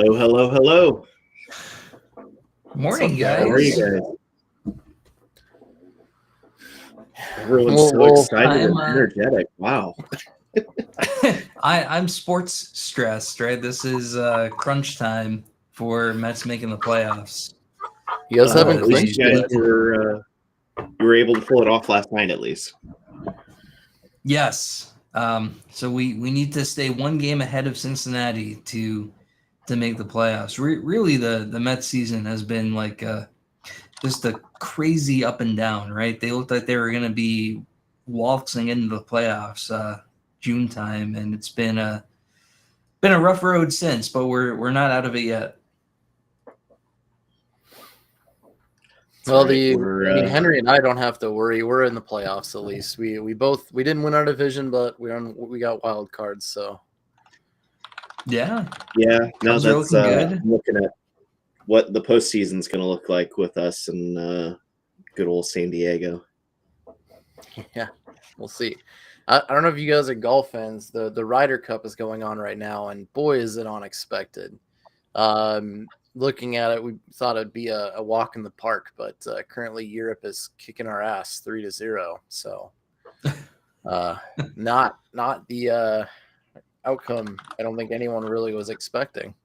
Hello, hello, hello. Morning, How are you guys. guys? Everyone's so excited and I'm energetic. Wow. I'm sports stressed, right? This is crunch time for Mets making the playoffs. You guys haven't At least clinched you guys yet. were able to pull it off last night, at least. Yes. So we need to stay one game ahead of Cincinnati to make the playoffs. Really, the Mets season has been like just a crazy up and down, right? They looked like they were going to be waltzing into the playoffs June time, and it's been a rough road since, but we're not out of it yet. Well, Henry and I don't have to worry. We're in the playoffs at least. We didn't win our division, but we got wild cards. So yeah. No, Cubs are that's looking good. I'm looking at what the postseason's going to look like with us and good old San Diego. Yeah, we'll see. I don't know if you guys are golf fans. The Ryder Cup is going on right now, and boy, is it unexpected. Looking at it, we thought it'd be a walk in the park, but currently Europe is kicking our ass 3-0. So, not the outcome I don't think anyone really was expecting.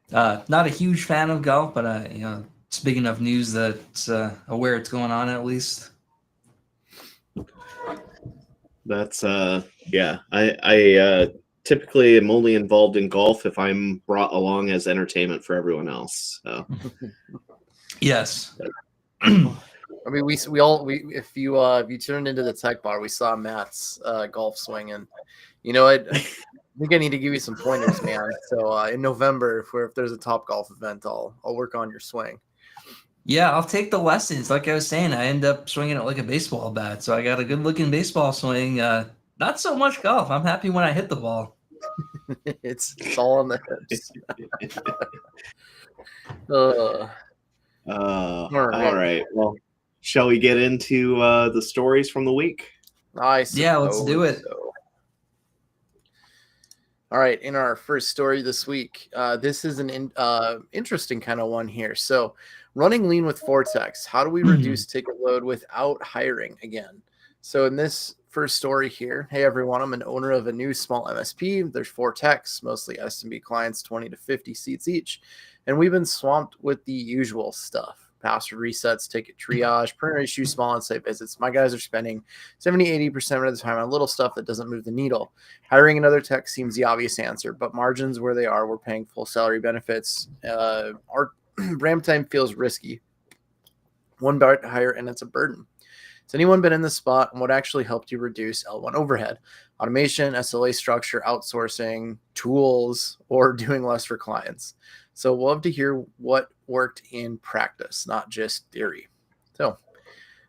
Not a huge fan of golf, but it's big enough news that it's aware it's going on at least. That's yeah. I typically am only involved in golf if I'm brought along as entertainment for everyone else. So. Yes. I mean, if you turned into the tech bar, we saw Matt's golf swing, and I think I need to give you some pointers, man. So in November, if there's a Top Golf event, I'll work on your swing. Yeah, I'll take the lessons. Like I was saying, I end up swinging it like a baseball bat, so I got a good-looking baseball swing. Not so much golf. I'm happy when I hit the ball. It's all on the hips. All right. Well, shall we get into the stories from the week? Yeah, let's do it. So. All right. In our first story this week, this is an interesting kind of one here. So, running lean with Vortex, how do we reduce ticket load without hiring again? So, in this first story here, hey everyone, I'm an owner of a new small MSP. There's 4 techs, mostly SMB clients, 20 to 50 seats each. And we've been swamped with the usual stuff. Password resets, ticket triage, printer issues, small on-site visits. My guys are spending 70-80% of the time on little stuff that doesn't move the needle. Hiring another tech seems the obvious answer, but margins where they are, we're paying full salary benefits. Our ramp time feels risky. One bar to hire, and it's a burden. Has anyone been in this spot, and what actually helped you reduce L1 overhead? Automation, SLA structure, outsourcing, tools, or doing less for clients? So we'll love to hear what worked in practice, not just theory. So,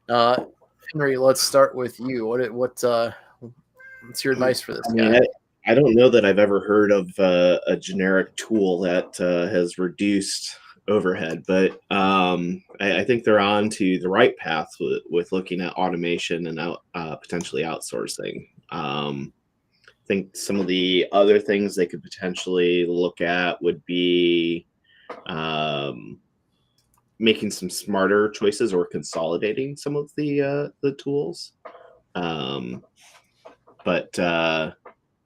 Henry, let's start with you. What's your advice for this guy? I don't know that I've ever heard of a generic tool that has reduced overhead, but I think they're on to the right path with looking at automation and potentially outsourcing. I think some of the other things they could potentially look at would be making some smarter choices or consolidating some of the tools.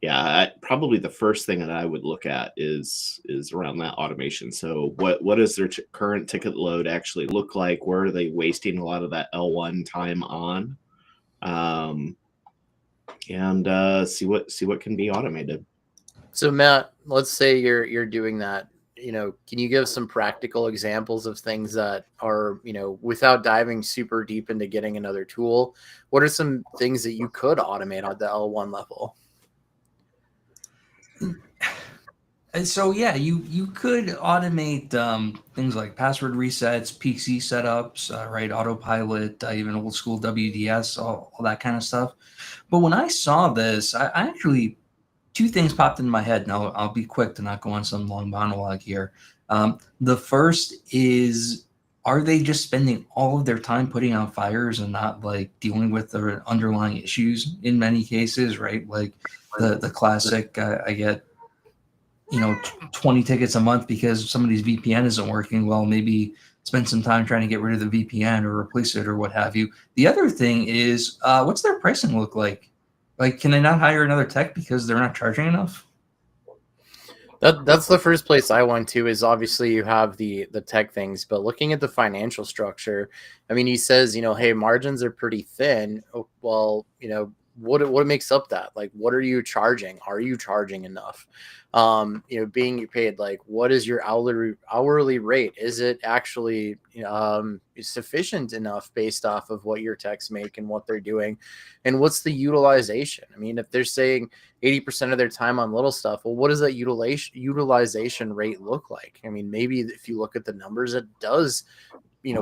Yeah, probably the first thing that I would look at is around that automation. So what does their current ticket load actually look like? Where are they wasting a lot of that L1 time on? And see what can be automated. So Matt, let's say you're doing that. Can you give some practical examples of things that are, without diving super deep into getting another tool? What are some things that you could automate at the L1 level? And so, yeah, you could automate things like password resets, PC setups, right, autopilot, even old school WDS, all that kind of stuff. But when I saw this, I actually, 2 things popped into my head, and I'll be quick to not go on some long monologue here. The first is, are they just spending all of their time putting out fires and not like dealing with the underlying issues in many cases, right? Like the classic, I get 20 tickets a month because somebody's VPN isn't working. Well, maybe spend some time trying to get rid of the VPN or replace it or what have you. The other thing is, what's their pricing look like? Like, can they not hire another tech because they're not charging enough? That's the first place I went to. Is obviously you have the tech things, but looking at the financial structure, I mean, he says, hey, margins are pretty thin. Oh, well, what makes up that? Like, what are you charging? Are you charging enough? Being paid, like, what is your hourly rate? Is it actually sufficient enough based off of what your techs make and what they're doing, and what's the utilization? I mean, if they're saying 80% of their time on little stuff, well, what does that utilization rate look like? I mean, maybe if you look at the numbers, it does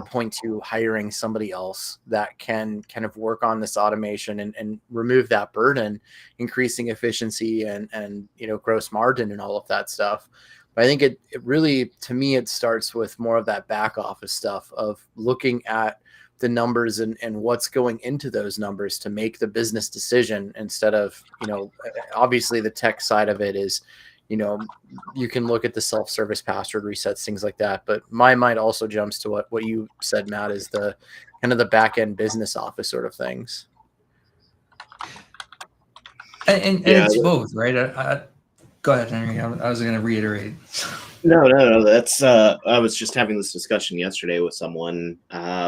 point to hiring somebody else that can kind of work on this automation and remove that burden, increasing efficiency and gross margin and all of that stuff. But I think it really, to me, it starts with more of that back office stuff of looking at the numbers and what's going into those numbers to make the business decision, instead of, obviously the tech side of it is, you can look at the self-service password resets, things like that. But my mind also jumps to what you said, Matt, is the kind of the back end business office sort of things. And it's both, right? Go ahead, Henry. I was going to reiterate. No. That's I was just having this discussion yesterday with someone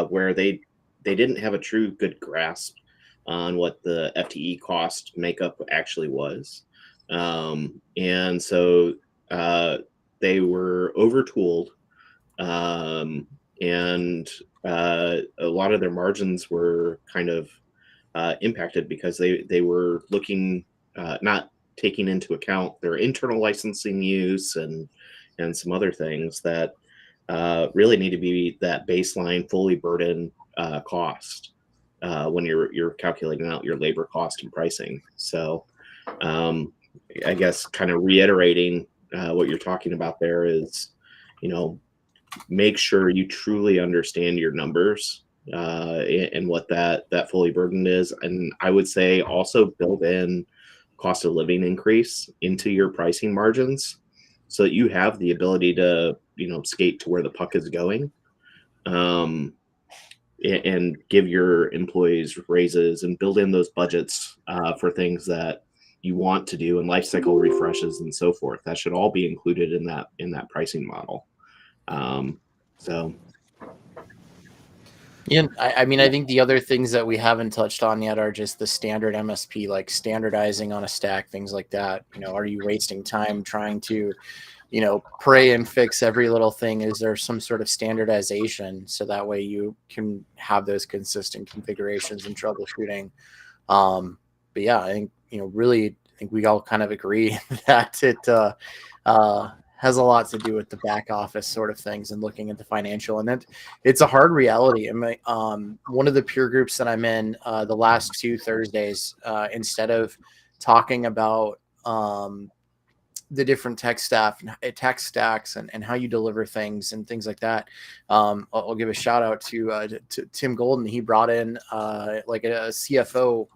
where they didn't have a true good grasp on what the FTE cost makeup actually was. And so they were overtooled, and a lot of their margins were kind of impacted because they were looking, not taking into account their internal licensing use and some other things that really need to be that baseline fully burdened cost when you're calculating out your labor cost and pricing. So I guess kind of reiterating what you're talking about there is, make sure you truly understand your numbers and what that fully burdened is. And I would say also build in cost of living increase into your pricing margins so that you have the ability to, skate to where the puck is going, and give your employees raises and build in those budgets for things that you want to do and life cycle refreshes and so forth. That should all be included in that pricing model. So. Yeah, I mean, I think the other things that we haven't touched on yet are just the standard MSP, like standardizing on a stack, things like that. Are you wasting time trying to, pray and fix every little thing? Is there some sort of standardization so that way you can have those consistent configurations and troubleshooting? But yeah, I think, really, I think we all kind of agree that it has a lot to do with the back office sort of things and looking at the financial, and that it's a hard reality. I mean, one of the peer groups that I'm in the last 2 Thursdays, instead of talking about the different tech stacks and how you deliver things and things like that, I'll give a shout out to Timm Golden. He brought in like a CFO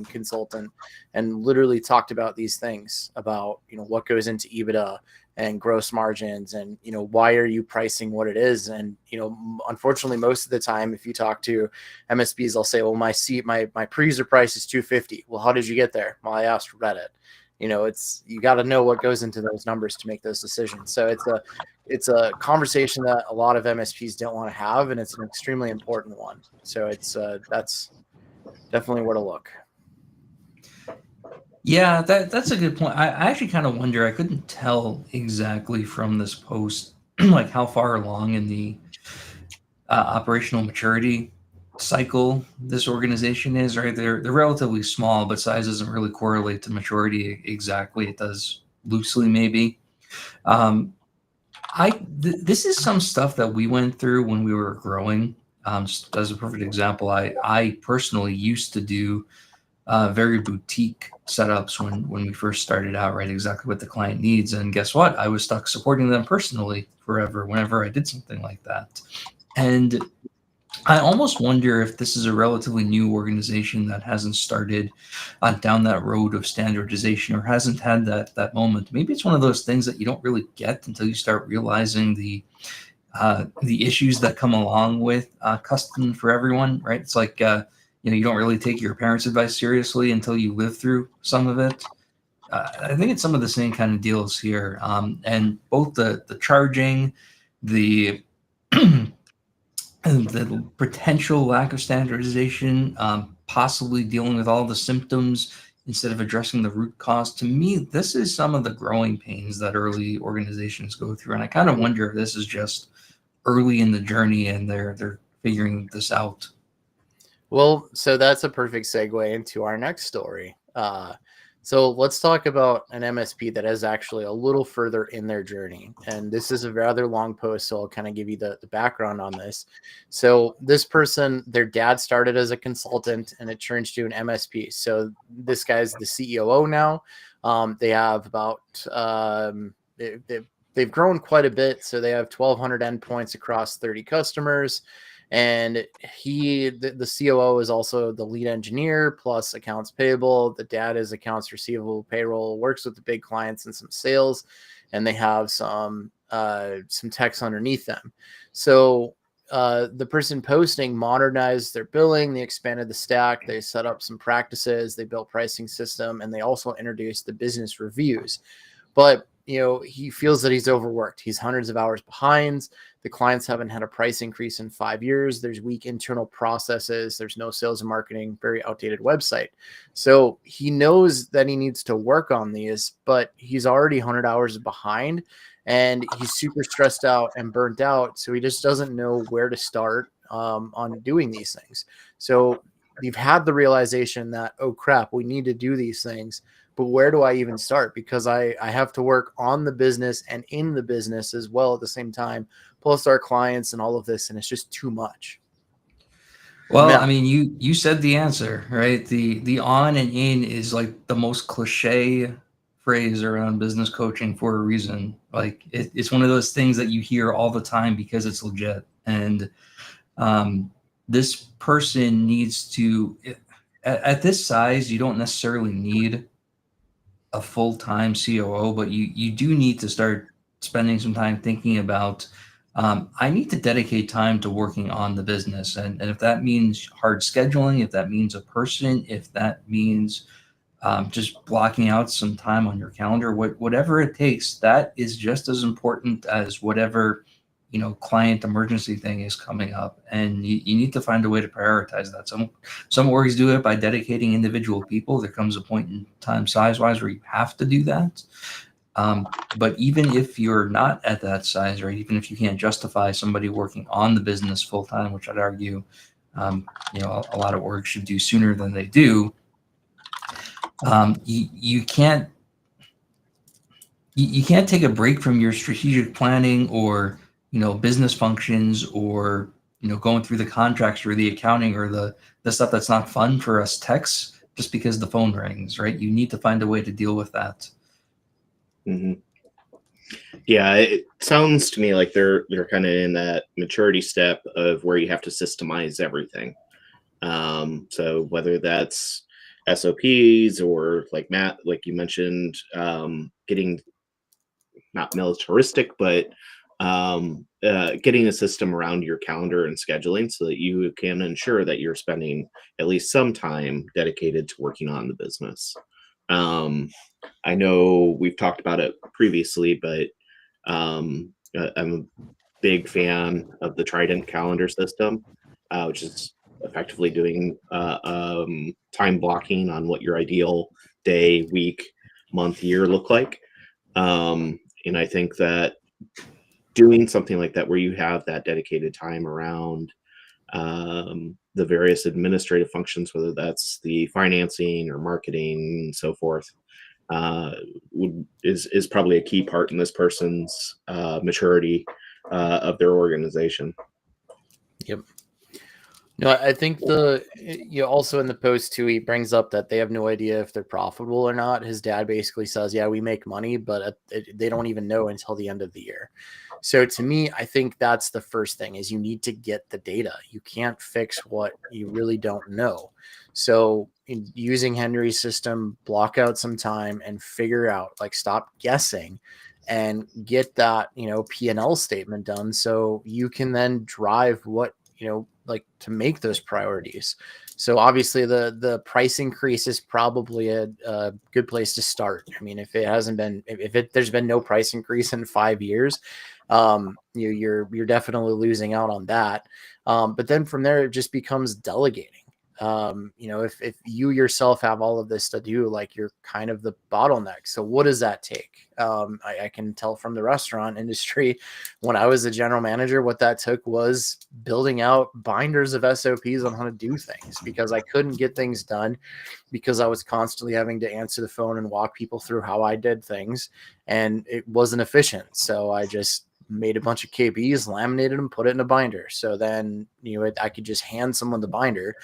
consultant and literally talked about these things, about what goes into EBITDA and gross margins, and why are you pricing what it is. And unfortunately, most of the time, if you talk to MSPs, they'll say, well, my pre-user price is $250. Well, how did you get there? Well, I asked Reddit. You got to know what goes into those numbers to make those decisions. So it's a conversation that a lot of MSPs don't want to have, and it's an extremely important one. So that's definitely where to look. Yeah, that's a good point. I actually kind of wonder, I couldn't tell exactly from this post, like how far along in the operational maturity cycle this organization is, right? They're relatively small, but size doesn't really correlate to maturity exactly. It does loosely, maybe. This is some stuff that we went through when we were growing. Just as a perfect example, I personally used to do very boutique setups when we first started out, right? Exactly what the client needs. And guess what? I was stuck supporting them personally forever whenever I did something like that. And I almost wonder if this is a relatively new organization that hasn't started down that road of standardization or hasn't had that moment. Maybe it's one of those things that you don't really get until you start realizing the issues that come along with custom for everyone, right? It's like you don't really take your parents' advice seriously until you live through some of it. I think it's some of the same kind of deals here, and both the charging, the and the potential lack of standardization, possibly dealing with all the symptoms instead of addressing the root cause. To me, this is some of the growing pains that early organizations go through, and I kind of wonder if this is just early in the journey and they're figuring this out. Well, so that's a perfect segue into our next story. So let's talk about an MSP that is actually a little further in their journey. And this is a rather long post, so I'll kind of give you the background on this. So this person, their dad started as a consultant and it turned to an MSP. So this guy's the COO now. They have about, they've grown quite a bit. So they have 1,200 endpoints across 30 customers. And the COO is also the lead engineer plus accounts payable. The dad is accounts receivable, payroll, works with the big clients and some sales, and they have some techs underneath them. So the person posting modernized their billing, they expanded the stack, they set up some practices, they built pricing system, and they also introduced the business reviews. But he feels that he's overworked. He's hundreds of hours behind. The clients haven't had a price increase in 5 years. There's weak internal processes. There's no sales and marketing, very outdated website. So he knows that he needs to work on these, but he's already 100 hours behind and he's super stressed out and burnt out. So he just doesn't know where to start on doing these things. So you've had the realization that, oh crap, we need to do these things. But where do I even start? Because I have to work on the business and in the business as well at the same time, plus our clients and all of this. And it's just too much. Well, Now, I mean, you said the answer, right? The on and in is like the most cliche phrase around business coaching for a reason. Like it's one of those things that you hear all the time because it's legit. And this person needs to, at this size, you don't necessarily need a full-time COO, but you do need to start spending some time thinking about, I need to dedicate time to working on the business. And if that means hard scheduling, if that means a person, if that means just blocking out some time on your calendar, whatever it takes, that is just as important as whatever client emergency thing is coming up. And you need to find a way to prioritize that. Some orgs do it by dedicating individual people. There comes a point in time size wise where you have to do that. But even if you're not at that size, right, even if you can't justify somebody working on the business full time, which I'd argue a lot of orgs should do sooner than they do, you can't take a break from your strategic planning or business functions or going through the contracts or the accounting or the stuff that's not fun for us techs just because the phone rings, right? You need to find a way to deal with that. Mm-hmm. Yeah, it sounds to me like they're kind of in that maturity step of where you have to systemize everything. So whether that's SOPs or like Matt, like you mentioned, getting not militaristic, but getting a system around your calendar and scheduling so that you can ensure that you're spending at least some time dedicated to working on the business. I know we've talked about it previously, but I'm a big fan of the Trident calendar system, which is effectively doing time blocking on what your ideal day, week, month, year look like. And I think that doing something like that where you have that dedicated time around the various administrative functions, whether that's the financing or marketing and so forth, is probably a key part in this person's maturity of their organization. Yep. No, I think also in the post too, he brings up that they have no idea if they're profitable or not. His dad basically says, yeah, we make money, but they don't even know until the end of the year. So to me, I think that's the first thing is you need to get the data. You can't fix what you really don't know. So using Henry's system, block out some time and figure out, like, stop guessing and get that, P&L statement done. So you can then drive what, like, to make those priorities. So obviously the price increase is probably a good place to start. I mean, if it hasn't been, there's been no price increase in 5 years, you're definitely losing out on that. But then from there, it just becomes delegating. If you yourself have all of this to do, like, you're kind of the bottleneck. So what does that take? I can tell from the restaurant industry, when I was the general manager, what that took was building out binders of SOPs on how to do things, because I couldn't get things done because I was constantly having to answer the phone and walk people through how I did things, and it wasn't efficient. So I just made a bunch of KBs, laminated them, put it in a binder. So then, I could just hand someone the binder.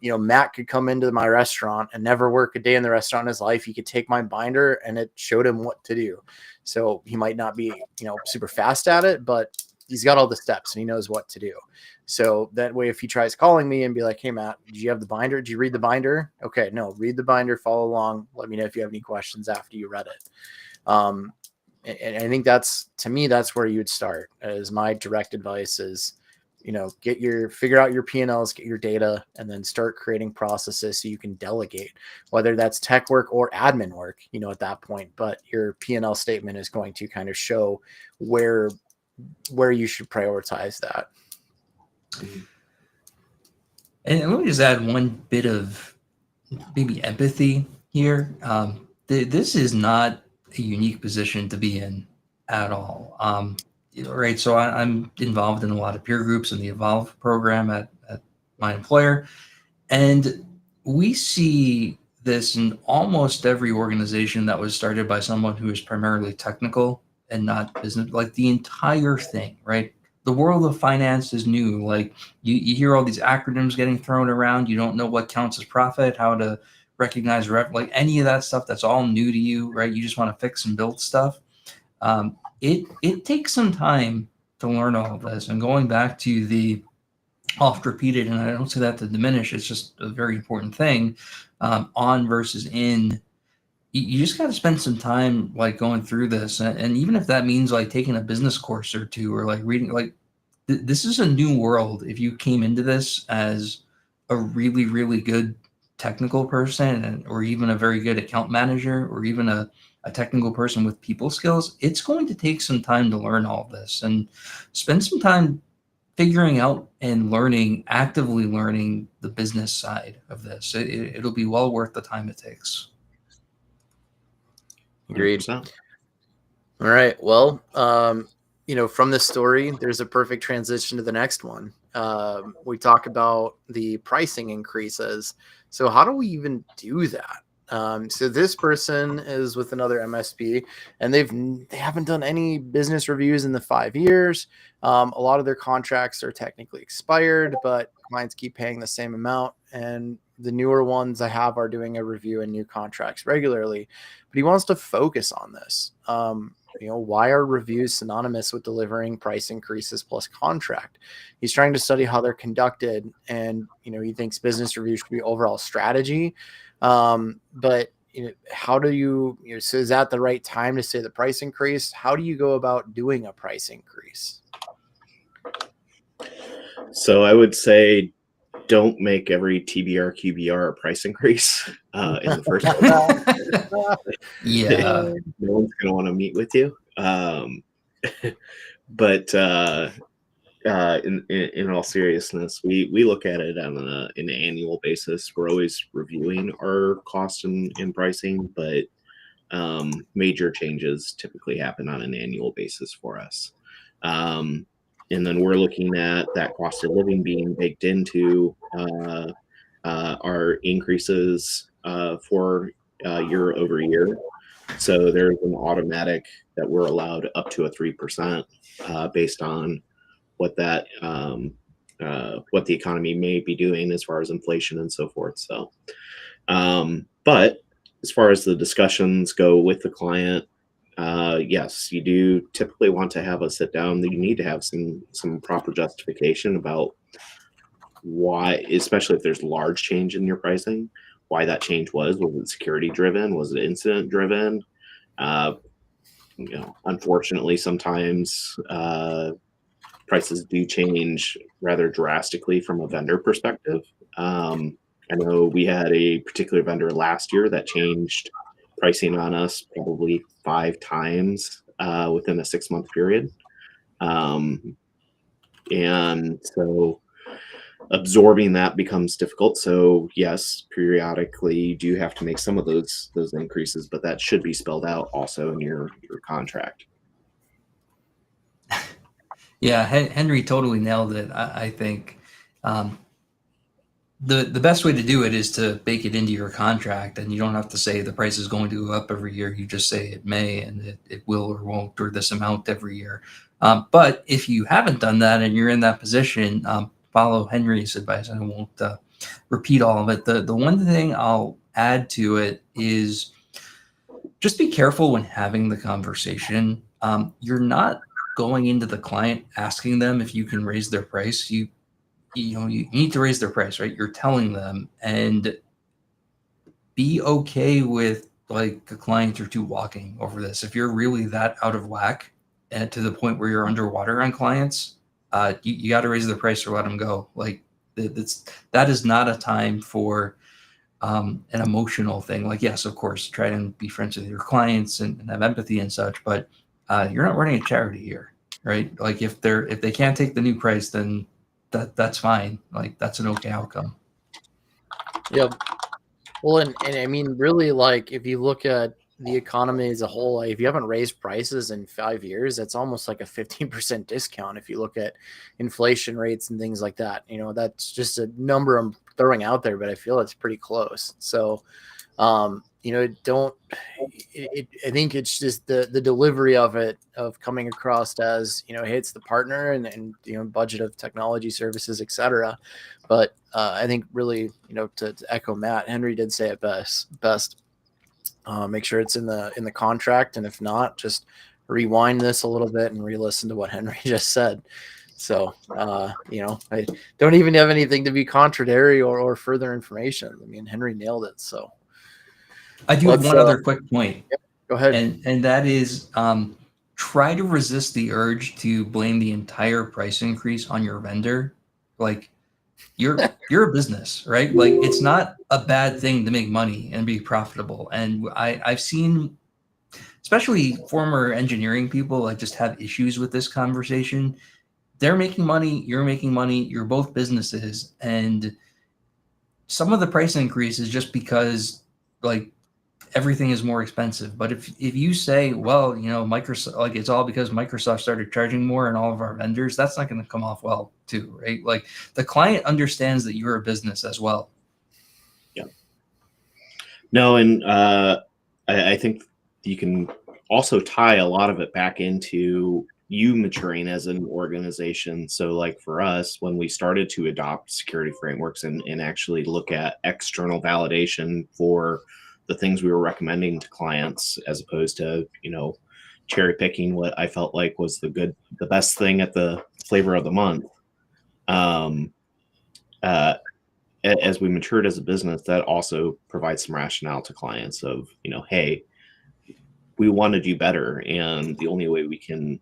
Matt could come into my restaurant and never work a day in the restaurant in his life. He could take my binder and it showed him what to do. So he might not be, super fast at it, but he's got all the steps and he knows what to do. So that way, if he tries calling me and be like, hey, Matt, did you have the binder? Did you read the binder? Okay, no, read the binder, follow along. Let me know if you have any questions after you read it. And I think to me, that's where you would start. As my direct advice is, figure out your P&Ls, get your data, and then start creating processes so you can delegate, whether that's tech work or admin work, at that point. But your P&L statement is going to kind of show where you should prioritize that. And let me just add one bit of maybe empathy here. This is not a unique position to be in at all. Right. So I'm involved in a lot of peer groups in the Evolve program at my employer. And we see this in almost every organization that was started by someone who is primarily technical and not business, like the entire thing, right? The world of finance is new. Like you hear all these acronyms getting thrown around. You don't know what counts as profit, how to recognize like any of that stuff. That's all new to you, right? You just want to fix and build stuff. It takes some time to learn all of this. And going back to the oft repeated, and I don't say that to diminish, it's just a very important thing, on versus in. You just got to spend some time like going through this, and even if that means like taking a business course or two, or like reading, like this is a new world. If you came into this as a really, really good technical person, or even a very good account manager, or even a technical person with people skills, it's going to take some time to learn all this and spend some time figuring out and actively learning the business side of this. It'll be well worth the time it takes. Agreed. 100%. All right. Well, from this story, there's a perfect transition to the next one. We talk about the pricing increases. So how do we even do that? So this person is with another MSP, and they haven't done any business reviews in the 5 years. A lot of their contracts are technically expired, but clients keep paying the same amount. And the newer ones I have are doing a review and new contracts regularly. But he wants to focus on this. Why are reviews synonymous with delivering price increases plus contract? He's trying to study how they're conducted, and he thinks business reviews should be overall strategy. But how do you, so is that the right time to say the price increase? How do you go about doing a price increase? So I would say, don't make every TBR QBR a price increase in the first place. Yeah, no one's going to want to meet with you. But in all seriousness, we look at it on an annual basis. We're always reviewing our cost and pricing, but major changes typically happen on an annual basis for us. And then we're looking at that cost of living being baked into our increases for year over year. So there's an automatic that we're allowed up to a 3% based on what that what the economy may be doing as far as inflation and so forth. So, but as far as the discussions go with the client, yes, you do typically want to have a sit down. You need to have some proper justification about why, especially if there's large change in your pricing, why that change was. Was it security driven? Was it incident driven? Uh, unfortunately, sometimes prices do change rather drastically from a vendor perspective. I know we had a particular vendor last year that changed pricing on us probably 5 times within a 6-month period. And so absorbing that becomes difficult. So yes, periodically you do have to make some of those increases, but that should be spelled out also in your contract. Yeah, Henry totally nailed it. I think the best way to do it is to bake it into your contract, and you don't have to say the price is going to go up every year. You just say it may, and it will or won't, or this amount every year. But if you haven't done that and you're in that position, follow Henry's advice. I won't repeat all of it. The one thing I'll add to it is just be careful when having the conversation. You're not going into the client asking them if you can raise their price. You need to raise their price, right? You're telling them, and be okay with like a client or two walking over this. If you're really that out of whack and to the point where you're underwater on clients, you got to raise the price or let them go. Like that is not a time for an emotional thing. Like, yes, of course, try and be friends with your clients and have empathy and such, but you're not running a charity here, right? Like if they can't take the new price, then that's fine. Like that's an okay outcome. Yep. Well, and I mean, really, like if you look at the economy as a whole, like, if you haven't raised prices in 5 years, that's almost like a 15% discount. If you look at inflation rates and things like that, that's just a number I'm throwing out there, but I feel it's pretty close. So, I think it's just the delivery of it, of coming across as, hey, it's the partner and budget of technology services, etc. But I think really, to echo Matt, Henry did say it best. Make sure it's in the contract, and if not, just rewind this a little bit and re-listen to what Henry just said. So, I don't even have anything to be contrary or further information. I mean, Henry nailed it. So I do have one other quick point. Yep, go ahead. And that is try to resist the urge to blame the entire price increase on your vendor. Like you're a business, right? Like it's not a bad thing to make money and be profitable. And I've seen, especially former engineering people, like just have issues with this conversation. They're making money, you're making money, you're both businesses, and some of the price increase is just because like everything is more expensive. But if you say, well, Microsoft, like it's all because Microsoft started charging more and all of our vendors, that's not going to come off well too, right? Like the client understands that you're a business as well. Yeah. No, and I think you can also tie a lot of it back into you maturing as an organization. So like for us, when we started to adopt security frameworks and actually look at external validation for the things we were recommending to clients, as opposed to, cherry picking what I felt like was the best thing at the flavor of the month. As we matured as a business, that also provides some rationale to clients of, hey, we want to do better. And the only way we can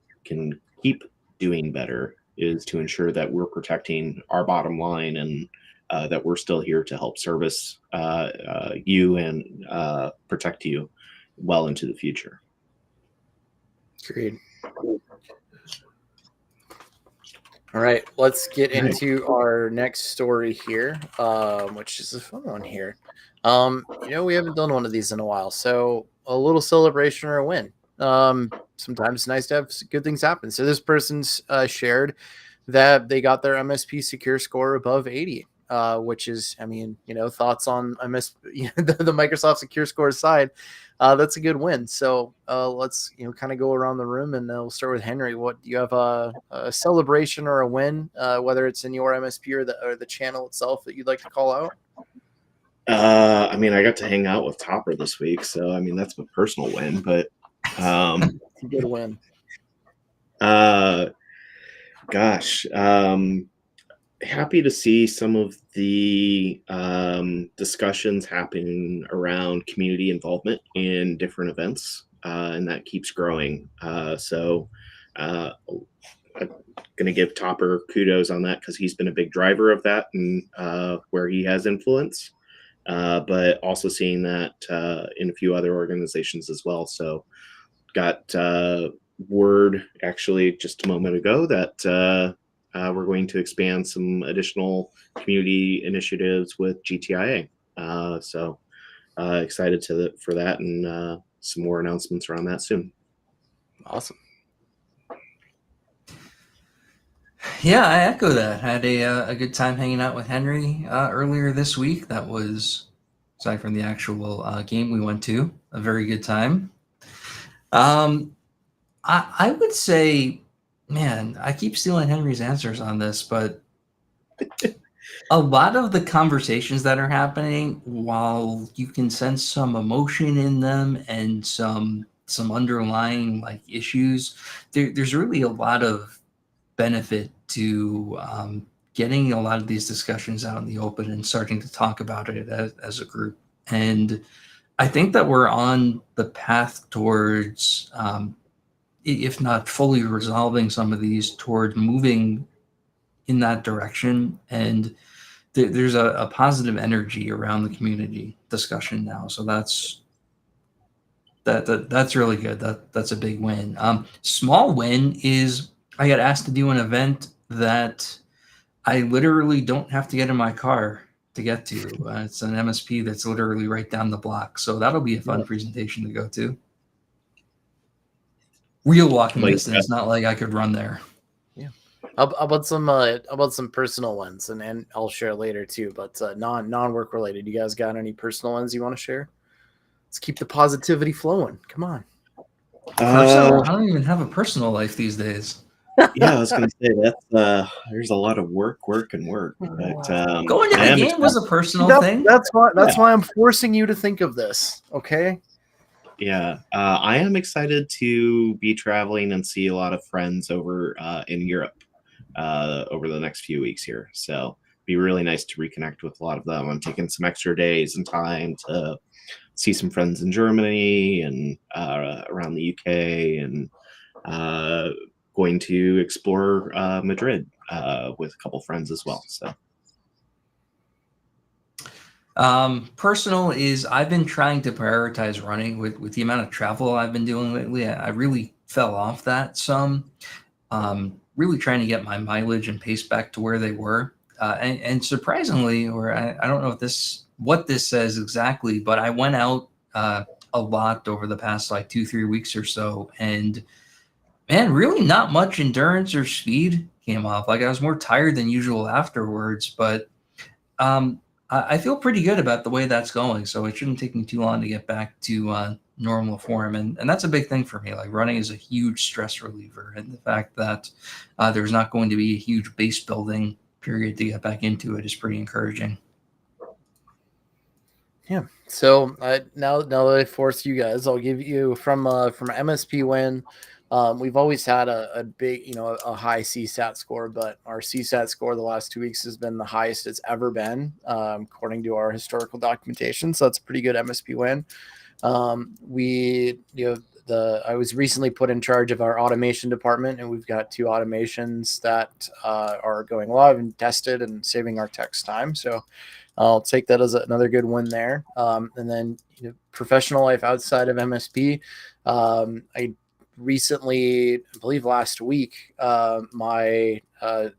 keep doing better is to ensure that we're protecting our bottom line and that we're still here to help service you and protect you well into the future. Agreed. All right, let's get into our next story here, which is a fun one here. We haven't done one of these in a while, so a little celebration or a win. Sometimes it's nice to have good things happen. So this person's shared that they got their MSP Secure score above 80 which is, I mean, thoughts on the Microsoft Secure Score side. That's a good win. So let's kind of go around the room, and we'll start with Henry. What do you have a celebration or a win, whether it's in your MSP or the channel itself, that you'd like to call out? I mean, I got to hang out with Topper this week, so I mean that's a personal win. But It's a good win. Gosh, happy to see some of the discussions happening around community involvement in different events, and that keeps growing. So I'm going to give Topper kudos on that because he's been a big driver of that and where he has influence, but also seeing that in a few other organizations as well. So got word actually just a moment ago that we're going to expand some additional community initiatives with GTIA. So excited for that, and some more announcements around that soon. Awesome. Yeah, I echo that. I had a good time hanging out with Henry earlier this week. That was, aside from the actual game we went to, a very good time. I would say, man, I keep stealing Henry's answers on this, but a lot of the conversations that are happening, while you can sense some emotion in them and some underlying like issues, there's really a lot of benefit to getting a lot of these discussions out in the open and starting to talk about it as a group. And I think that we're on the path towards, if not fully resolving some of these, towards moving in that direction. And there's a positive energy around the community discussion now. So that's really good. That's a big win. Small win is I got asked to do an event that I literally don't have to get in my car to get to. It's an MSP that's literally right down the block. So that'll be a fun presentation to go to. Real walking distance, not like I could run there. Yeah. About some personal ones, and I'll share later too, but non-work related. You guys got any personal ones you want to share? Let's keep the positivity flowing. Come on. Personal? I don't even have a personal life these days. Yeah, I was going to say that's there's a lot of work. But going to the game was a personal thing. That's why I'm forcing you to think of this. Okay. Yeah, I am excited to be traveling and see a lot of friends over in Europe over the next few weeks here. So it'd be really nice to reconnect with a lot of them. I'm taking some extra days and time to see some friends in Germany and around the UK, and going to explore Madrid with a couple friends as well. So. Personal is I've been trying to prioritize running with the amount of travel I've been doing lately. I really fell off that some. Really trying to get my mileage and pace back to where they were. And surprisingly, or I don't know what this says exactly, but I went out a lot over the past like 2-3 weeks or so, and man, really not much endurance or speed came off. Like I was more tired than usual afterwards, but I feel pretty good about the way that's going. So it shouldn't take me too long to get back to normal form. And that's a big thing for me. Like running is a huge stress reliever. And the fact that there's not going to be a huge base building period to get back into it is pretty encouraging. Yeah. So now that I forced you guys, I'll give you from MSP win. We've always had a big, a high CSAT score, but our CSAT score the last 2 weeks has been the highest it's ever been, according to our historical documentation. So that's a pretty good MSP win. I was recently put in charge of our automation department, and we've got 2 automations that are going live and tested and saving our techs time. So I'll take that as another good win there. And then professional life outside of MSP. I recently, I believe last week, my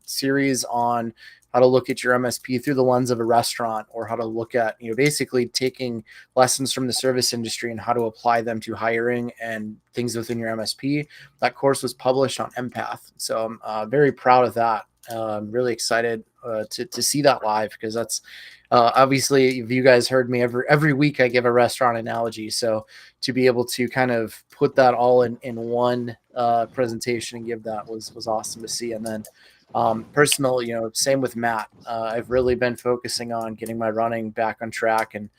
series on how to look at your MSP through the lens of a restaurant, or how to look at, basically taking lessons from the service industry and how to apply them to hiring and things within your MSP. That course was published on Empath. So I'm very proud of that. I'm really excited to see that live, because that's obviously, if you guys heard me every week, I give a restaurant analogy. So to be able to kind of put that all in one presentation and give that was awesome to see. And then personal, same with Matt. I've really been focusing on getting my running back on track and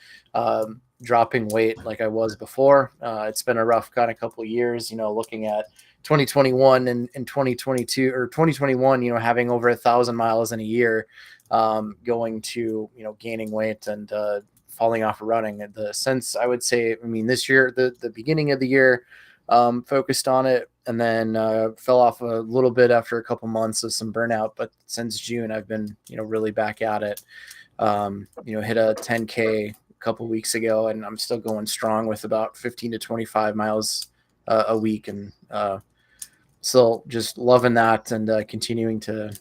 dropping weight like I was before. It's been a rough kind of couple of years, looking at 2021 and 2022 or 2021, having over 1,000 miles in a year, going to, gaining weight and falling off of running. Since I would say, this year, the beginning of the year, focused on it, and then fell off a little bit after a couple months of some burnout. But since June, I've been, really back at it. Hit a 10K a couple weeks ago, and I'm still going strong with about 15 to 25 miles a week, and still just loving that and continuing to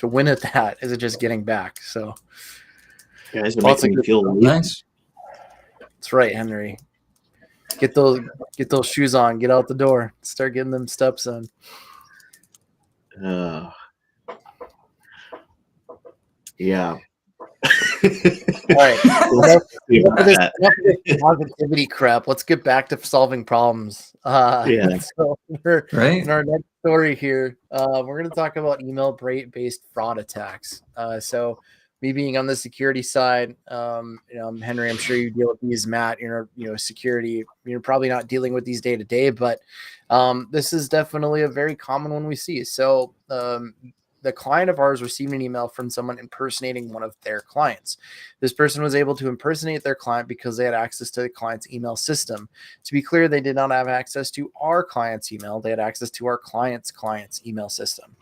win at that. Is it just getting back? So guys are making me feel nice. That's right, Henry. Get those shoes on. Get out the door. Start getting them steps in. Yeah. All right. Enough of this positivity crap. Let's get back to solving problems. So in our next story here, we're going to talk about email-based fraud attacks. So me being on the security side, Henry, I'm sure you deal with these. Matt, security, you're probably not dealing with these day to day, but this is definitely a very common one we see. So the client of ours received an email from someone impersonating one of their clients. This person was able to impersonate their client because they had access to the client's email system. To be clear, they did not have access to our client's email. They had access to our client's email system.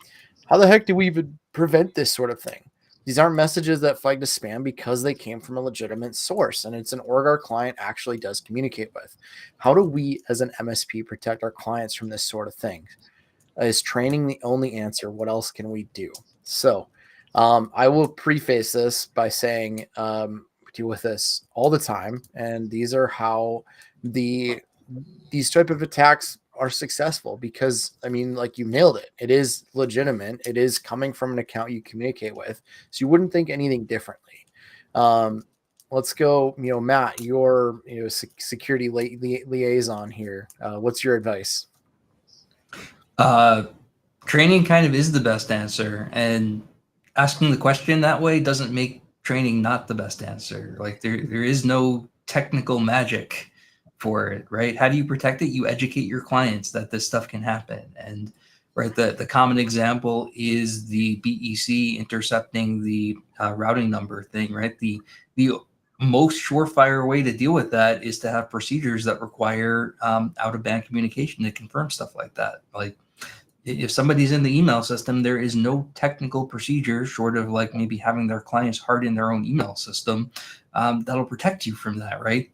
How the heck do we even prevent this sort of thing? These aren't messages that flagged as spam because they came from a legitimate source, and it's an org our client actually does communicate with. How do we as an MSP protect our clients from this sort of thing? Is training the only answer? What else can we do? So I will preface this by saying we deal with this all the time, and these are how these type of attacks are successful, because like you nailed it. It is legitimate. It is coming from an account you communicate with, so you wouldn't think anything differently. Let's go, Matt, your security liaison here. What's your advice? Training kind of is the best answer, and asking the question that way doesn't make training not the best answer. Like there is no technical magic for it, right? How do you protect it? You educate your clients that this stuff can happen. And right, the common example is the BEC intercepting the routing number thing, right? The most surefire way to deal with that is to have procedures that require out-of-band communication to confirm stuff like that. Like if somebody's in the email system, there is no technical procedure short of like maybe having their clients harden their own email system that'll protect you from that, right?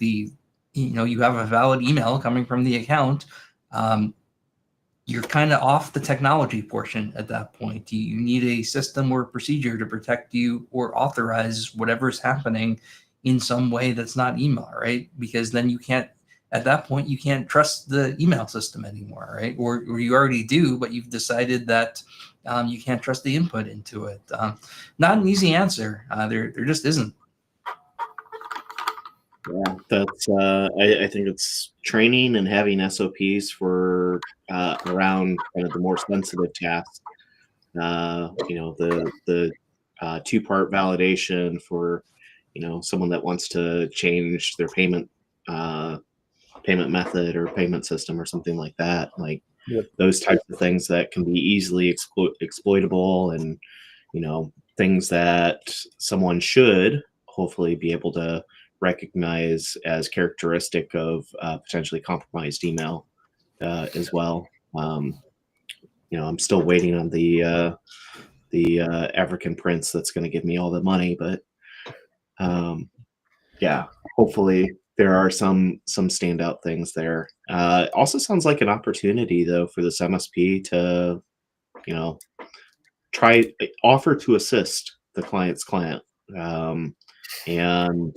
You have a valid email coming from the account. You're kind of off the technology portion at that point. You need a system or procedure to protect you or authorize whatever's happening in some way that's not email, right? Because then at that point, you can't trust the email system anymore, right? Or you already do, but you've decided that you can't trust the input into it. Not an easy answer. There just isn't. Yeah, that's. I think it's training and having SOPs for around kind of the more sensitive tasks. The two-part validation for someone that wants to change their payment method or payment system or something like that. Like those types of things that can be easily exploitable, and things that someone should hopefully be able to recognize as characteristic of potentially compromised email as well. I'm still waiting on the African prince that's going to give me all the money, but yeah, hopefully there are some standout things there. Also sounds like an opportunity though for this MSP to offer to assist the client's client. And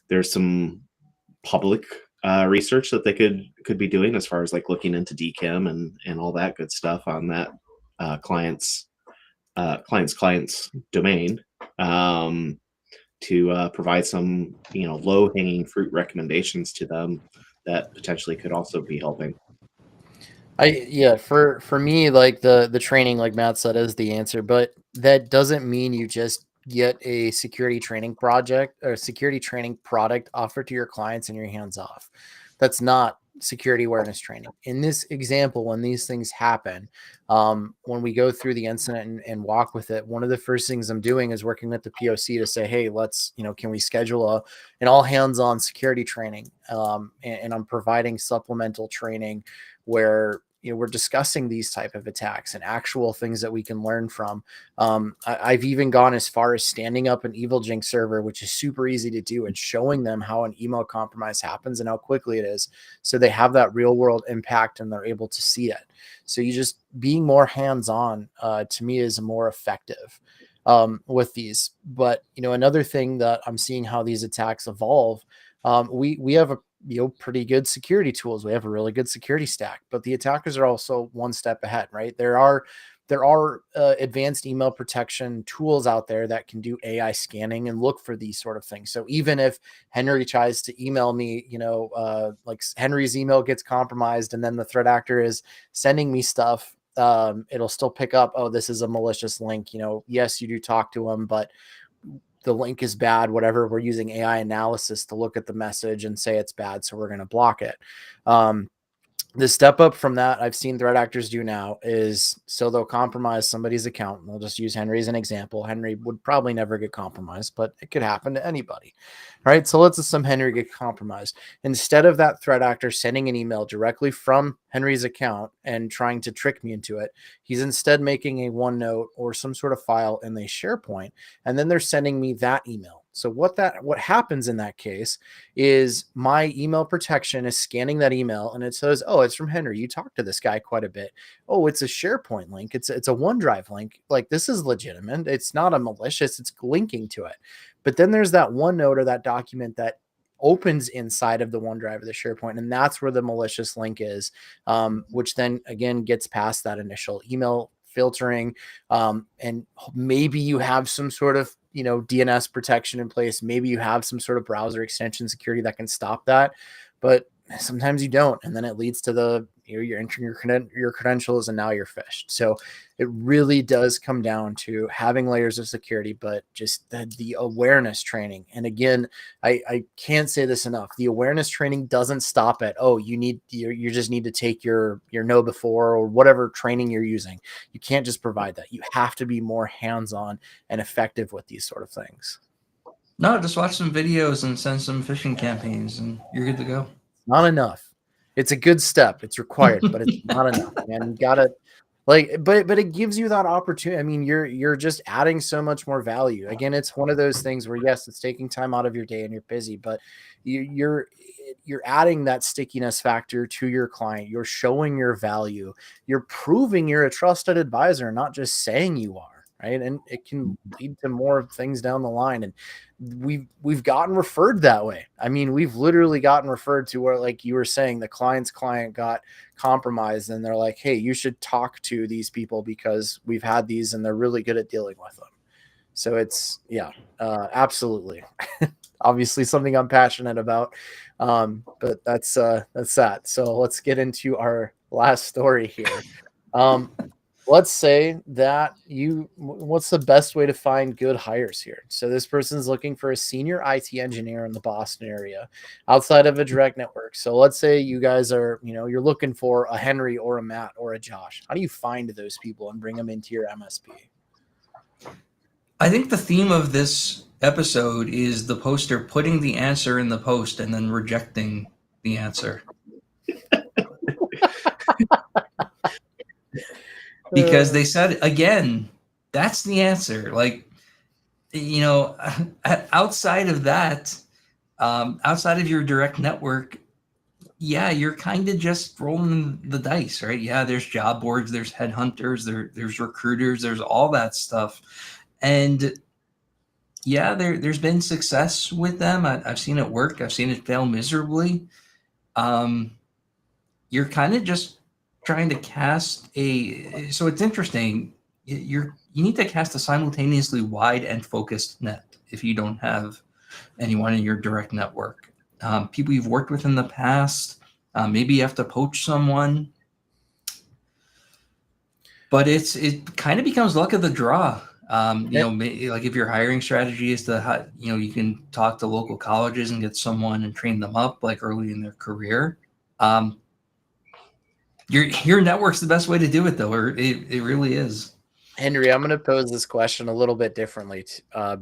there's some public research that they could be doing as far as like looking into DKIM and all that good stuff on that client's client's domain, to provide some, low hanging fruit recommendations to them that potentially could also be helping. For me, like the training, like Matt said, is the answer, but that doesn't mean you just get a security training project or security training product offered to your clients and your hands off. That's not security awareness training. In this example, when these things happen, when we go through the incident and walk with it, one of the first things I'm doing is working with the POC to say, hey, let's, can we schedule an all hands on security training? And I'm providing supplemental training where we're discussing these type of attacks and actual things that we can learn from. I've even gone as far as standing up an Evil Jinx server, which is super easy to do, and showing them how an email compromise happens and how quickly it is, so they have that real world impact and they're able to see it. So you just being more hands-on, to me, is more effective with these. But another thing that I'm seeing how these attacks evolve, we have a pretty good security tools. We have a really good security stack, but the attackers are also one step ahead, right? There are advanced email protection tools out there that can do AI scanning and look for these sort of things. So even if Henry tries to email me, like Henry's email gets compromised and then the threat actor is sending me stuff, it'll still pick up, oh, this is a malicious link. Yes, you do talk to him, but the link is bad, whatever. We're using AI analysis to look at the message and say it's bad, so we're going to block it. The step up from that I've seen threat actors do now is, so they'll compromise somebody's account. We'll just use Henry as an example. Henry would probably never get compromised, but it could happen to anybody. All right. So let's assume Henry get compromised. Instead of that threat actor sending an email directly from Henry's account and trying to trick me into it, he's instead making a OneNote or some sort of file in the SharePoint, and then they're sending me that email. So what happens in that case is my email protection is scanning that email and it says, oh, it's from Henry. You talked to this guy quite a bit. Oh, it's a SharePoint link. It's a OneDrive link. Like, this is legitimate. It's not a malicious. It's linking to it. But then there's that OneNote or that document that opens inside of the OneDrive or the SharePoint, and that's where the malicious link is, which then again gets past that initial email filtering, and maybe you have some sort of DNS protection in place. Maybe you have some sort of browser extension security that can stop that, but sometimes you don't, and then it leads to you're entering your credentials and now you're phished. So it really does come down to having layers of security, but just the awareness training. And again, I can't say this enough. The awareness training doesn't stop at, oh, you just need to take your know before or whatever training you're using. You can't just provide that. You have to be more hands-on and effective with these sort of things. No, just watch some videos and send some phishing campaigns and you're good to go. Not enough. It's a good step. It's required, but it's not enough, man. You gotta but it gives you that opportunity. I mean, you're just adding so much more value. Again, it's one of those things where, yes, it's taking time out of your day and you're busy, but you're adding that stickiness factor to your client. You're showing your value. You're proving you're a trusted advisor, not just saying you are. Right. And it can lead to more things down the line. And we've gotten referred that way. I mean, we've literally gotten referred to where, like you were saying, the client's client got compromised and they're like, hey, you should talk to these people because we've had these and they're really good at dealing with them. So it's, absolutely. Obviously something I'm passionate about. But that's that. So let's get into our last story here. Let's say that what's the best way to find good hires here? So this person's looking for a senior IT engineer in the Boston area outside of a direct network. So let's say you guys are, you're looking for a Henry or a Matt or a Josh. How do you find those people and bring them into your MSP? I think the theme of this episode is the poster putting the answer in the post and then rejecting the answer. Because they said, again, that's the answer. Like, outside of that, outside of your direct network, you're kind of just rolling the dice, right? Yeah, there's job boards, there's headhunters, there's recruiters, there's all that stuff. And there's been success with them. I've seen it work. I've seen it fail miserably. You're kind of just trying to cast so it's interesting. you need to cast a simultaneously wide and focused net if you don't have anyone in your direct network. People you've worked with in the past, maybe you have to poach someone, but it kind of becomes luck of the draw. Like if your hiring strategy is to, you can talk to local colleges and get someone and train them up like early in their career. Your network's the best way to do it, though. Or it really is. Henry, I'm going to pose this question a little bit differently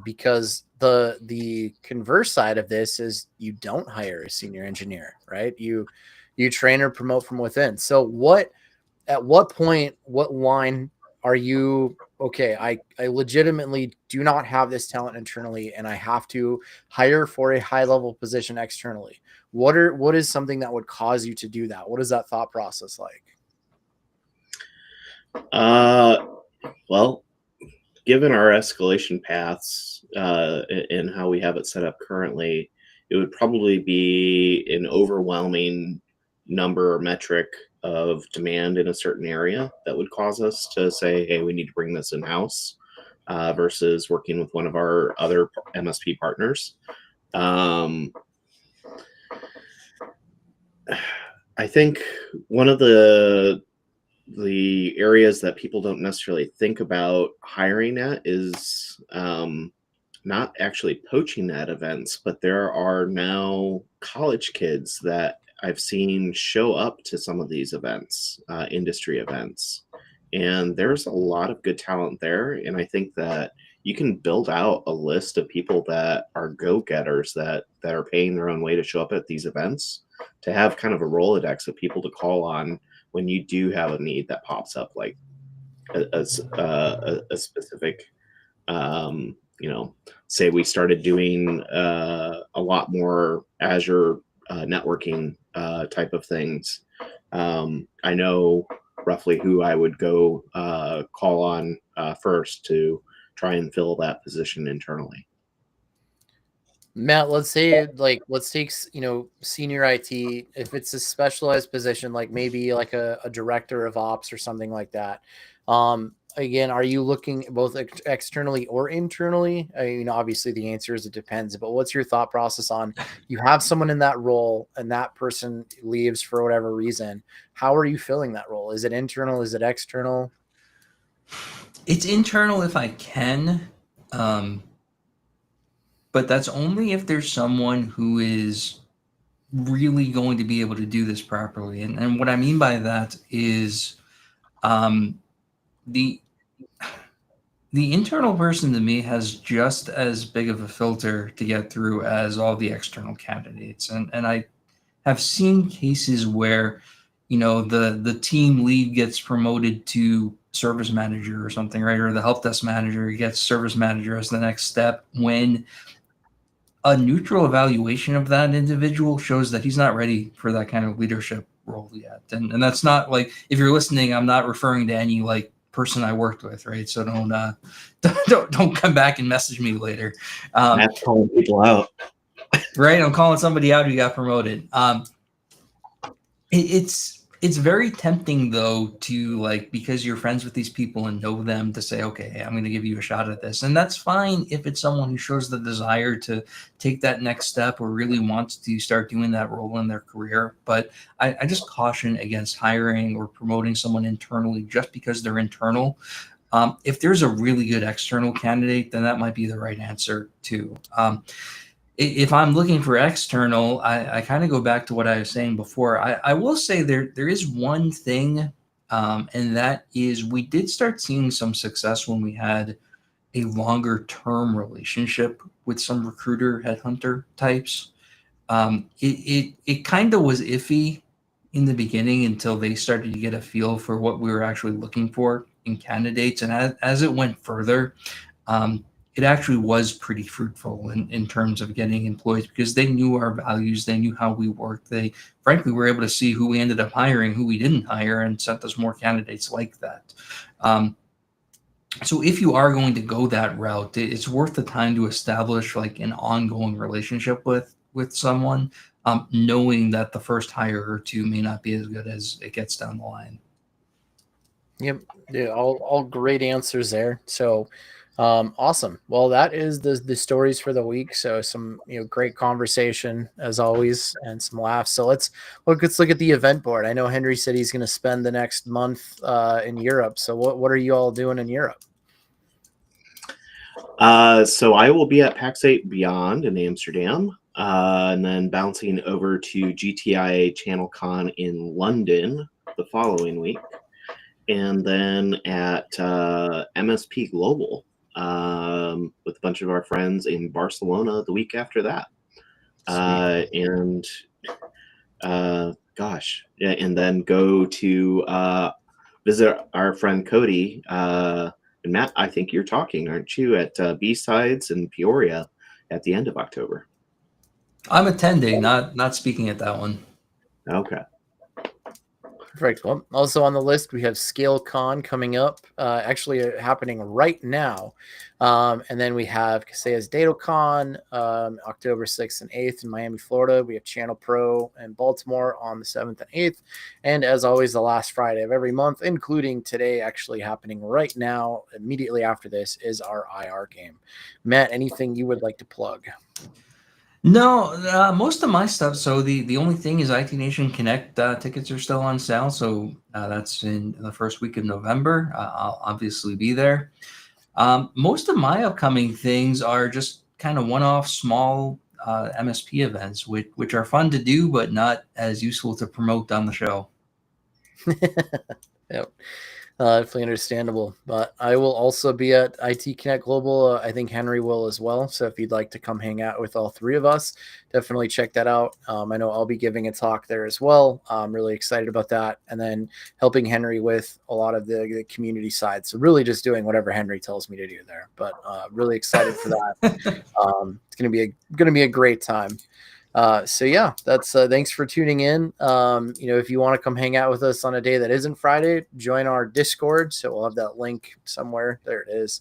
because the converse side of this is you don't hire a senior engineer, right? You train or promote from within. So at what point, what line are you, okay, I legitimately do not have this talent internally and I have to hire for a high level position externally? What is something that would cause you to do that? What is that thought process like? Well, given our escalation paths and how we have it set up currently, it would probably be an overwhelming number or metric of demand in a certain area that would cause us to say, hey, we need to bring this in-house versus working with one of our other MSP partners. I think one of the areas that people don't necessarily think about hiring at is not actually poaching at events, but there are now college kids that I've seen show up to some of these events, industry events, and there's a lot of good talent there. And I think that you can build out a list of people that are go-getters that are paying their own way to show up at these events, to have kind of a Rolodex of people to call on when you do have a need that pops up, like a specific, say we started doing a lot more Azure networking type of things. I know roughly who I would go call on first to try and fill that position internally. Matt, let's take, senior IT, if it's a specialized position, like maybe like a director of ops or something like that. Again, are you looking both externally or internally? Obviously the answer is it depends, but what's your thought process on, you have someone in that role and that person leaves for whatever reason. How are you filling that role? Is it internal? Is it external? It's internal if I can. But that's only if there's someone who is really going to be able to do this properly. And what I mean by that is the internal person to me has just as big of a filter to get through as all the external candidates. And I have seen cases where, the team lead gets promoted to service manager or something, right? Or the help desk manager gets service manager as the next step, when a neutral evaluation of that individual shows that he's not ready for that kind of leadership role yet. And that's not, like, if you're listening, I'm not referring to any like person I worked with, right? So don't come back and message me later. That's calling people out. Right? I'm calling somebody out who got promoted. It's very tempting, though, to, because you're friends with these people and know them, to say, okay, I'm going to give you a shot at this. And that's fine if it's someone who shows the desire to take that next step or really wants to start doing that role in their career. But I just caution against hiring or promoting someone internally just because they're internal. If there's a really good external candidate, then that might be the right answer too. If I'm looking for external, I kind of go back to what I was saying before. I will say there is one thing, and that is we did start seeing some success when we had a longer term relationship with some recruiter headhunter types. It kind of was iffy in the beginning until they started to get a feel for what we were actually looking for in candidates. And as it went further, it actually was pretty fruitful in terms of getting employees, because they knew our values, they knew how we worked. They frankly were able to see who we ended up hiring, who we didn't hire, and sent us more candidates like that. So if you are going to go that route, it's worth the time to establish like an ongoing relationship with someone, knowing that the first hire or two may not be as good as it gets down the line. Yep. Yeah, all great answers there. So awesome. Well, that is the stories for the week. So some great conversation as always and some laughs. So let's look at the event board. I know Henry said he's going to spend the next month in Europe. So what are you all doing in Europe? So I will be at PAX 8 Beyond in Amsterdam, and then bouncing over to GTIA ChannelCon in London the following week, and then at MSP Global with a bunch of our friends in Barcelona the week after that. And then go to visit our friend Cody. And Matt, I think you're talking, aren't you, at B-Sides in Peoria at the end of October? I'm attending, not speaking at that one. Okay. Perfect. Well, also on the list, we have ScaleCon coming up, actually happening right now. And then we have Kaseya's DatoCon, October 6th and 8th in Miami, Florida. We have Channel Pro in Baltimore on the 7th and 8th. And as always, the last Friday of every month, including today, actually happening right now, immediately after this, is our IR game. Matt, anything you would like to plug? No, most of my stuff. So the only thing is IT Nation Connect tickets are still on sale. So that's in the first week of November. I'll obviously be there. Most of my upcoming things are just kind of one-off small MSP events, which are fun to do, but not as useful to promote on the show. Yep. Definitely understandable, but I will also be at IT Connect Global. I think Henry will as well. So if you'd like to come hang out with all three of us, definitely check that out. I know I'll be giving a talk there as well. I'm really excited about that. And then helping Henry with a lot of the community side. So really just doing whatever Henry tells me to do there, but really excited for that. It's going to be a great time. So yeah, that's thanks for tuning in. If you want to come hang out with us on a day that isn't Friday, join our Discord. So we'll have that link somewhere. There it is.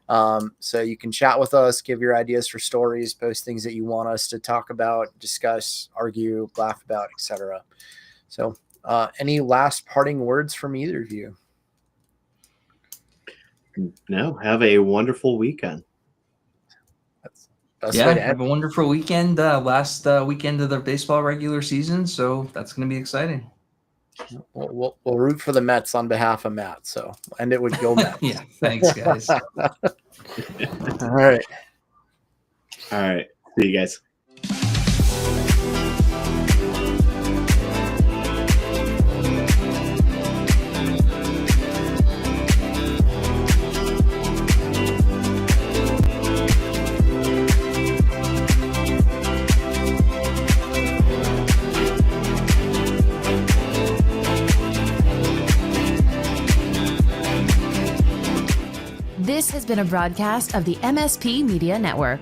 So you can chat with us, give your ideas for stories, post things that you want us to talk about, discuss, argue, laugh about, etc. So any last parting words from either of you? No, have a wonderful weekend. Have a wonderful weekend. Last weekend of the baseball regular season, so that's going to be exciting. We'll root for the Mets on behalf of Matt. So, and it would go Mets. Yeah, thanks, guys. All right. See you guys. This has been a broadcast of the MSP Media Network.